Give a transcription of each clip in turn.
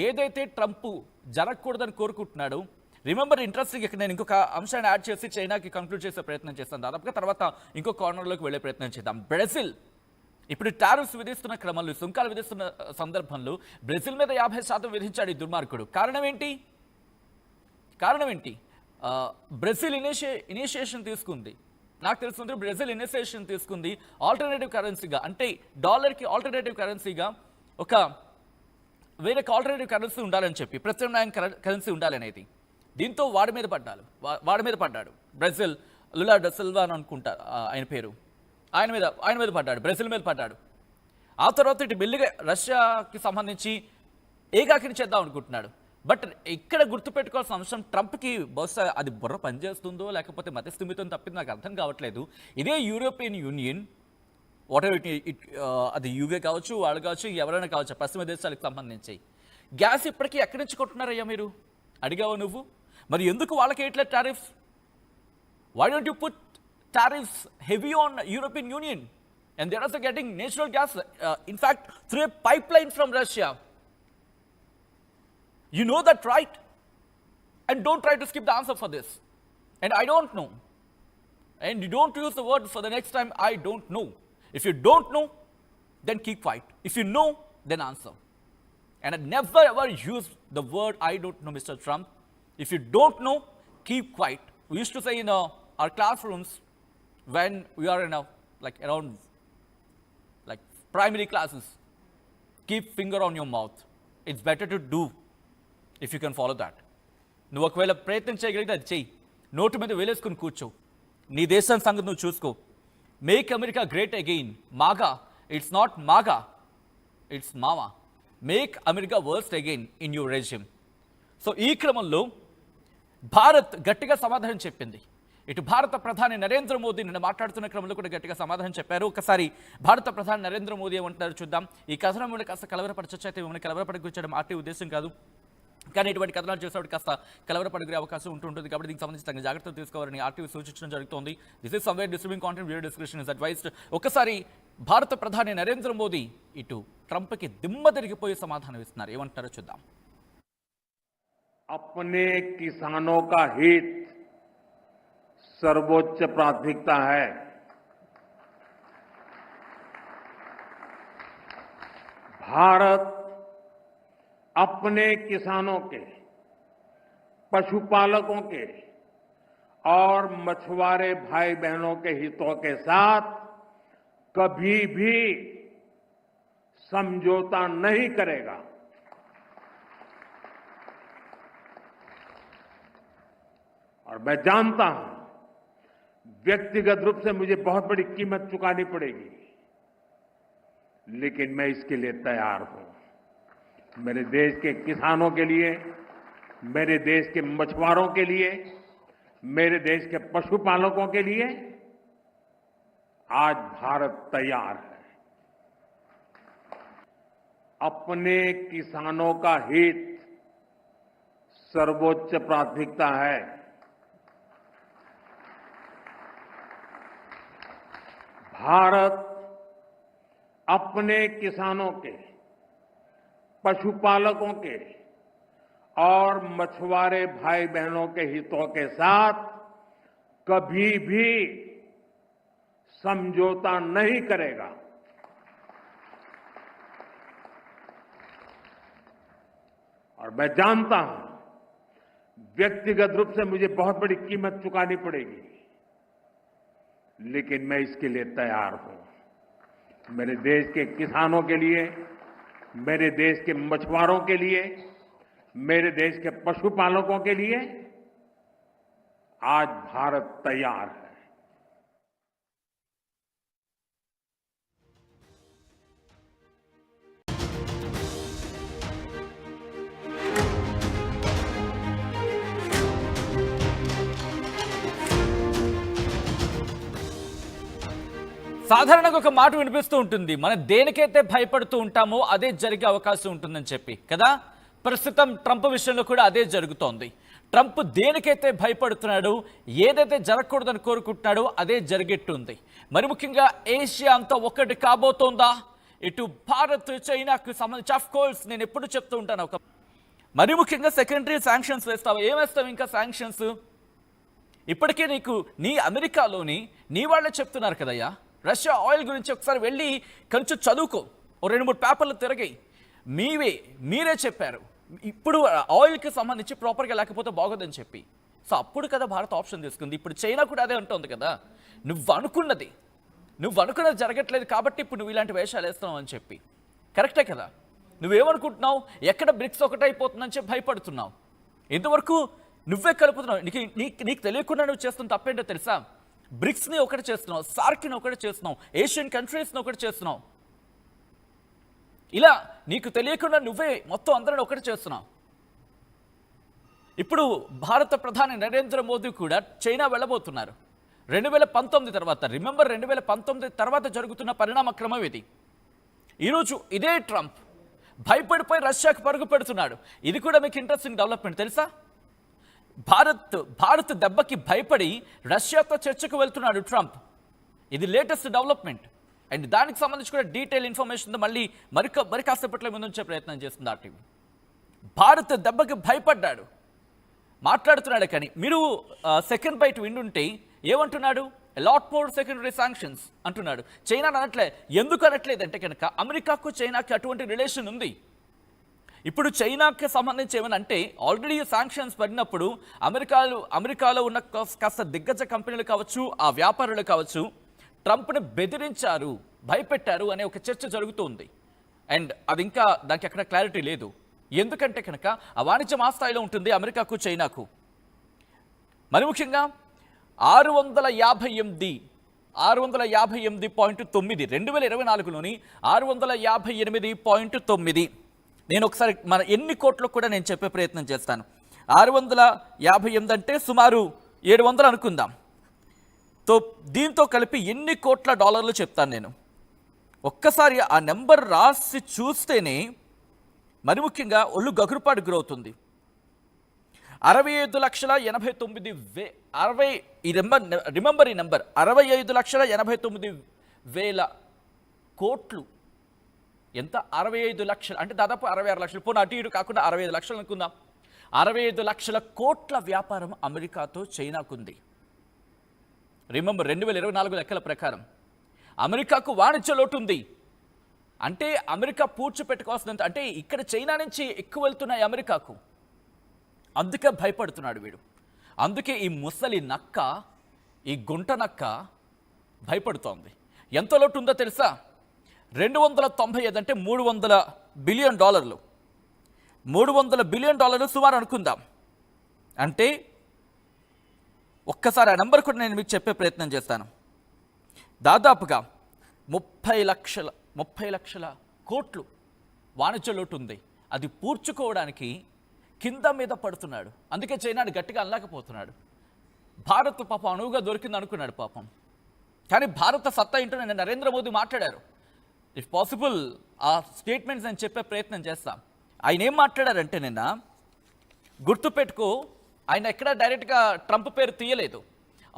ఏదైతే ట్రంప్ జరగకూడదని కోరుకుంటున్నాడు. రిమెంబర్ ఇంట్రెస్టింగ్, ఇక్కడ నేను ఇంకొక అంశాన్ని యాడ్ చేసి చైనాకి కంక్లూడ్ చేసే ప్రయత్నం చేస్తాను. దాదాపుగా తర్వాత ఇంకో కార్నర్లోకి వెళ్ళే ప్రయత్నం చేద్దాం. బ్రెజిల్ ఇప్పుడు టారిఫ్స్ విధిస్తున్న క్రమంలో, సుంకాలు విధిస్తున్న సందర్భంలో బ్రెజిల్ మీద 50% విధించాడు ఈ దుర్మార్గుడు. కారణం ఏంటి? బ్రెజిల్ ఇనిషియేషన్ తీసుకుంది. నాకు తెలిసింది బ్రెజిల్ ఇనిషియేషన్ తీసుకుంది ఆల్టర్నేటివ్ కరెన్సీగా, అంటే డాలర్కి ఆల్టర్నేటివ్ కరెన్సీగా ఒక వేరే ఆల్టర్నేటివ్ కరెన్సీ ఉండాలని చెప్పి, ప్రత్యామ్నాయం కరెన్సీ ఉండాలనేది. దీంతో వాడి మీద పడ్డాడు బ్రెజిల్. లులా డా సిల్వా అని అనుకుంటా ఆయన పేరు. ఆయన మీద పడ్డాడు, బ్రెజిల్ మీద పడ్డాడు. ఆ తర్వాత ఇటు మెల్లిగా రష్యాకి సంబంధించి ఏకాకిని చేద్దాం అనుకుంటున్నాడు. బట్ ఇక్కడ గుర్తుపెట్టుకోవాల్సిన అంశం, ట్రంప్కి బహుశా అది బుర్ర పనిచేస్తుందో లేకపోతే మతిస్థిమితం తప్పింది నాకు అర్థం కావట్లేదు. ఇదే యూరోపియన్ యూనియన్, అది యూకే కావచ్చు, వాళ్ళు కావచ్చు, ఎవరైనా కావచ్చు, పశ్చిమ దేశాలకు సంబంధించి గ్యాస్ ఇప్పటికీ ఎక్కడి నుంచి కొంటున్నారయ్యా మీరు? అడిగావా నువ్వు? మరి ఎందుకు వాళ్ళకి ఎట్లా tariffs? Why don't you put tariffs heavy on European Union, and they're also getting natural gas, in fact through a pipeline from Russia. You know that, right? And don't try to skip the answer for this. And I don't know, and you don't use the word for the next time I don't know. If you don't know, then keep quiet. If you know, then answer. And I never ever use the word I don't know, Mr. Trump. If you don't know, keep quiet. We used to say in our classrooms when we are in around primary classes, keep finger on your mouth. It's better to do if you can follow that. నువ్వు ఒకవేళ ప్రయత్నం చేయగలిగితే అది చెయ్యి. Note మీద వేలేసుకుని కూర్చో. నీ దేశం సంగతి నువ్వు చూసుకో. Make America great again. MAGA, it's not MAGA, it's MAMA. Make America worst again in your resume. So ఈ క్రమంలో భారత్ గట్టిగా సమాధానం చెప్పింది. ఇటు భారత ప్రధాని నరేంద్ర మోదీ నిన్న మాట్లాడుతున్న క్రమంలో కూడా గట్టిగా సమాధానం చెప్పారు. ఒకసారి భారత ప్రధాని నరేంద్ర మోదీ ఏమంటారు చూద్దాం. ఈ కథనం మీద కాస్త కలవరపరచొచ్చు, అయితే మిమ్మల్ని కలవరపడగొచ్చడం ఆర్టీ ఉద్దేశం కాదు, కానీ ఇటువంటి కథనాలు చేసేవాడు కాస్త కలవరపడగొరే అవకాశం ఉంటుంది. కాబట్టి దీనికి సంబంధించి తగిన జాగ్రత్తలు తీసుకోవాలని ఆర్టీవీ సూచించడం జరుగుతోంది. This is somewhere disturbing content, video description is advised. ఒకసారి భారత ప్రధాని నరేంద్ర మోదీ ఇటు ట్రంప్కి దిమ్మ తిరిగిపోయే సమాధానం ఇస్తున్నారు. ఏమంటారో చూద్దాం. अपने किसानों का हित सर्वोच्च प्राथमिकता है। भारत अपने किसानों के, पशुपालकों के और मछुआरे भाई बहनों के हितों के साथ कभी भी समझौता नहीं करेगा। और मैं जानता हूं व्यक्तिगत रूप से मुझे बहुत बड़ी कीमत चुकानी पड़ेगी, लेकिन मैं इसके लिए तैयार हूं। मेरे देश के किसानों के लिए, मेरे देश के मछुआरों के लिए, मेरे देश के पशुपालकों के लिए आज भारत तैयार है। अपने किसानों का हित सर्वोच्च प्राथमिकता है। भारत अपने किसानों के, पशुपालकों के और मछुआरे भाई बहनों के हितों के साथ कभी भी समझौता नहीं करेगा। और मैं जानता हूं व्यक्तिगत रूप से मुझे बहुत बड़ी कीमत चुकानी पड़ेगी, लेकिन मैं इसके लिए तैयार हूं। मेरे देश के किसानों के लिए, मेरे देश के मछुआरों के लिए, मेरे देश के पशुपालकों के लिए आज भारत तैयार है। సాధారణంగా ఒక మాట వినిపిస్తూ ఉంటుంది, మనం దేనికైతే భయపడుతూ ఉంటామో అదే జరిగే అవకాశం ఉంటుందని చెప్పి కదా. ప్రస్తుతం ట్రంప్ విషయంలో కూడా అదే జరుగుతోంది. ట్రంప్ దేనికైతే భయపడుతున్నాడు, ఏదైతే జరగకూడదని కోరుకుంటున్నాడో అదే జరిగేట్టుంది. మరి ముఖ్యంగా ఏషియా అంతా ఒక్కటి కాబోతోందా? ఇటు భారత్ చైనాకు సంబంధించి ఆఫ్ కోర్స్ నేను ఎప్పుడు చెప్తూ ఉంటాను ఒక మరి ముఖ్యంగా సెకండరీ శాంక్షన్స్ వేస్తావు. ఏం వేస్తావు ఇంకా శాంక్షన్స్? ఇప్పటికే నీకు నీ అమెరికాలోని నీ వాళ్ళే చెప్తున్నారు కదయ్యా, రష్యా ఆయిల్ గురించి ఒకసారి వెళ్ళి కొంచెం చదువుకో, ఓ 2-3 పేపర్లు తిరగాయి. మీరే చెప్పారు ఇప్పుడు ఆయిల్కి సంబంధించి ప్రాపర్గా లేకపోతే బాగోదని చెప్పి. సో అప్పుడు కదా భారత్ ఆప్షన్ తీసుకుంది. ఇప్పుడు చైనా కూడా అదే అంటుంది కదా, నువ్వు అనుకున్నది జరగట్లేదు కాబట్టి ఇప్పుడు నువ్వు ఇలాంటి వేషాలు వేస్తున్నావు అని చెప్పి. కరెక్టే కదా? నువ్వేమనుకుంటున్నావు, ఎక్కడ బ్రిక్స్ ఒకటైపోతుందని చెప్పి భయపడుతున్నావు. ఇంతవరకు నువ్వే కలుపుతున్నావు. నీకు తెలియకుండా నువ్వు చేస్తున్న తప్పేంటో తెలుసా? బ్రిక్స్ని ఒకటి చేస్తున్నావు, సార్క్ని ఒకటి చేస్తున్నావు, ఏషియన్ కంట్రీస్ని ఒకటి చేస్తున్నావు. ఇలా నీకు తెలియకుండా నువ్వే మొత్తం అందరిని ఒకటి చేస్తున్నావు. ఇప్పుడు భారత ప్రధాని నరేంద్ర మోదీ కూడా చైనా వెళ్ళబోతున్నారు 2019 తర్వాత. రిమెంబర్ 2019 తర్వాత జరుగుతున్న పరిణామక్రమం ఇది. ఈరోజు ఇదే ట్రంప్ భయపడిపోయి రష్యాకు పరుగు పెడుతున్నాడు. ఇది కూడా మీకు ఇంట్రెస్టింగ్ డెవలప్మెంట్ తెలుసా? భారత్ దెబ్బకి భయపడి రష్యాతో చర్చకు వెళ్తున్నాడు ట్రంప్. ఇది లేటెస్ట్ డెవలప్మెంట్. అండ్ దానికి సంబంధించి కూడా డీటెయిల్ ఇన్ఫర్మేషన్ మళ్ళీ మరి కాసేపట్లో ముందుంచే ప్రయత్నం చేస్తుంది ఆర్టీవీ. భారత్ దెబ్బకి భయపడ్డాడు, మాట్లాడుతున్నాడు. కానీ మీరు సెకండ్ బైట్ వింటుంటే ఏమంటున్నాడు? లాట్ మోర్ సెకండరీ శాంక్షన్స్ అంటున్నాడు. చైనా అనట్లే. ఎందుకు అనట్లేదంటే కనుక అమెరికాకు చైనాకి అటువంటి రిలేషన్ ఉంది. ఇప్పుడు చైనాకి సంబంధించి ఏమైనా అంటే ఆల్రెడీ శాంక్షన్స్ పడినప్పుడు అమెరికాలో ఉన్న కాస్త దిగ్గజ కంపెనీలు కావచ్చు, ఆ వ్యాపారులు కావచ్చు, ట్రంప్ని బెదిరించారు, భయపెట్టారు అనే ఒక చర్చ జరుగుతుంది. అండ్ అది ఇంకా దానికి అక్కడ క్లారిటీ లేదు. ఎందుకంటే కనుక ఆ వాణిజ్యం ఆ స్థాయిలో ఉంటుంది అమెరికాకు చైనాకు. మరి ముఖ్యంగా 658.9 2024లోని 658.9. నేను ఒకసారి మన ఎన్ని కోట్లకు కూడా నేను చెప్పే ప్రయత్నం చేస్తాను. 658 అంటే సుమారు 700 అనుకుందాం. దీంతో కలిపి ఎన్ని కోట్ల డాలర్లు చెప్తాను నేను. ఒక్కసారి ఆ నెంబర్ రాసి చూస్తేనే మరి ముఖ్యంగా ఒళ్ళు గగురుపాటు గురవుతుంది. 65,89,000 రిమెంబర్ ఈ నెంబర్ 65,89,000 కోట్లు. ఎంత? 65 లక్షలు అంటే దాదాపు 66 లక్షలు. పోనీ అటు ఇటు కాకుండా 65 లక్షలు అనుకుందాం. 65 లక్షల కోట్ల వ్యాపారం అమెరికాతో చైనాకుంది. రిమెంబర్ 2024 లెక్కల ప్రకారం అమెరికాకు వాణిజ్య లోటు ఉంది. అంటే అమెరికా పూడ్చిపెట్టుకోవాల్సినంత, అంటే ఇక్కడ చైనా నుంచి ఎక్కువ వెళ్తున్నాయి అమెరికాకు. అందుకే భయపడుతున్నాడు వీడు. అందుకే ఈ ముసలి నక్క, ఈ గుంట నక్క భయపడుతోంది. ఎంత లోటు ఉందో తెలుసా? 295 అంటే $300 బిలియన్. $300 బిలియన్ సుమారు అనుకుందాం. అంటే ఒక్కసారి ఆ నెంబర్ కూడా నేను మీకు చెప్పే ప్రయత్నం చేస్తాను. దాదాపుగా 30 లక్షల కోట్లు వాణిజ్య లోటు ఉంది. అది పూడ్చుకోవడానికి కింద మీద పడుతున్నాడు. అందుకే చైనాని గట్టిగా అనలేకపోతున్నాడు. భారత్ పాపం అనువుగా దొరికింది అనుకున్నాడు పాపం. కానీ భారత సత్తా ఏంటో నేను నరేంద్ర మోదీ మాట్లాడారు. ఇఫ్ పాసిబుల్ ఆ స్టేట్మెంట్స్ నేను చెప్పే ప్రయత్నం చేస్తాం. ఆయన ఏం మాట్లాడారంటే నిన్న గుర్తుపెట్టుకో, ఆయన ఎక్కడ డైరెక్ట్గా ట్రంప్ పేరు తీయలేదు.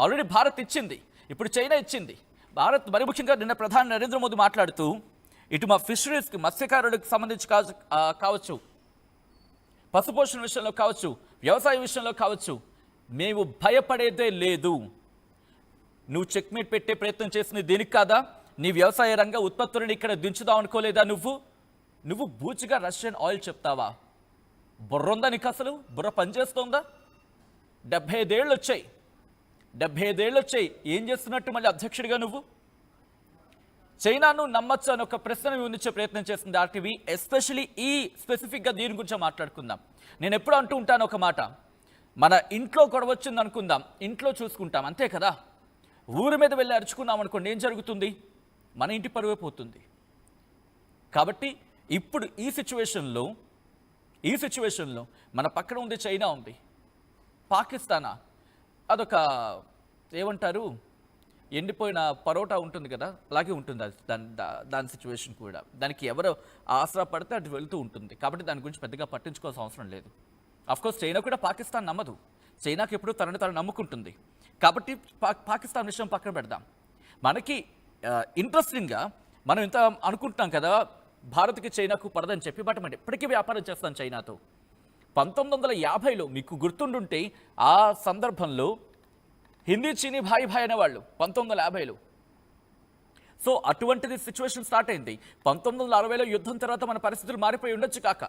ఆల్రెడీ భారత్ ఇచ్చింది, ఇప్పుడు చైనా ఇచ్చింది. భారత్ మరి ముఖ్యంగా నిన్న ప్రధాని నరేంద్ర మోదీ మాట్లాడుతూ ఇటు మా ఫిషరీస్కి, మత్స్యకారులకు సంబంధించి కావచ్చు, పశుపోషణ విషయంలో కావచ్చు, వ్యవసాయ విషయంలో కావచ్చు, మేము భయపడేదే లేదు. నువ్వు చెక్మేట్ పెట్టే ప్రయత్నం చేసింది దీనికి కాదా? నీ వ్యవసాయ రంగ ఉత్పత్తులను ఇక్కడ దించుదాం అనుకోలేదా? నువ్వు బూచిగా రష్యన్ ఆయిల్ చెప్తావా? బుర్ర ఉందా నీకు? అసలు బుర్ర పనిచేస్తోందా? 75 ఏళ్ళు వచ్చాయి. ఏం చేస్తున్నట్టు మళ్ళీ అధ్యక్షుడిగా నువ్వు? చైనాను నమ్మచ్చు అని ఒక ప్రశ్న ఉంచే ప్రయత్నం చేస్తుంది ఆర్టీవీ. ఎస్పెషలీ ఈ స్పెసిఫిక్గా దీని గురించి మాట్లాడుకుందాం. నేను ఎప్పుడు అంటూ ఉంటాను ఒక మాట, మన ఇంట్లో గొడవ వచ్చింది అనుకుందాం, ఇంట్లో చూసుకుంటాం అంతే కదా. ఊరి మీద వెళ్ళి అరుచుకున్నాం అనుకోండి, ఏం జరుగుతుంది? మన ఇంటి పరువే పోతుంది. కాబట్టి ఇప్పుడు ఈ సిచ్యువేషన్లో మన పక్కన ఉంది చైనా ఉంది, పాకిస్తానా అదొక ఏమంటారు, ఎండిపోయిన పరోటా ఉంటుంది కదా, అలాగే ఉంటుంది దాని సిచ్యువేషన్ కూడా. దానికి ఎవరు ఆసరా పడితే అటు వెళ్తూ ఉంటుంది. కాబట్టి దాని గురించి పెద్దగా పట్టించుకోవాల్సిన అవసరం లేదు. అఫ్కోర్స్ చైనా కూడా పాకిస్తాన్ నమ్మదు. చైనాకి ఎప్పుడు తనని నమ్ముకుంటుంది. కాబట్టి పాకిస్తాన్ విషయం పక్కన పెడదాం. మనకి ఇంట్రెస్టింగ్గా మనం ఇంత అనుకుంటున్నాం కదా భారత్కి చైనాకు పడదని చెప్పి, బట్ మనం ఎప్పటికీ వ్యాపారం చేస్తాం చైనాతో. 1950లో మీకు గుర్తుండుంటే ఆ సందర్భంలో హిందీ చీనీ భాయ్ భాయ్ అనేవాళ్ళు 1950లో. సో అటువంటిది సిచ్యువేషన్ స్టార్ట్ అయింది. 1960లో యుద్ధం తర్వాత మన పరిస్థితులు మారిపోయి ఉండొచ్చు కాక.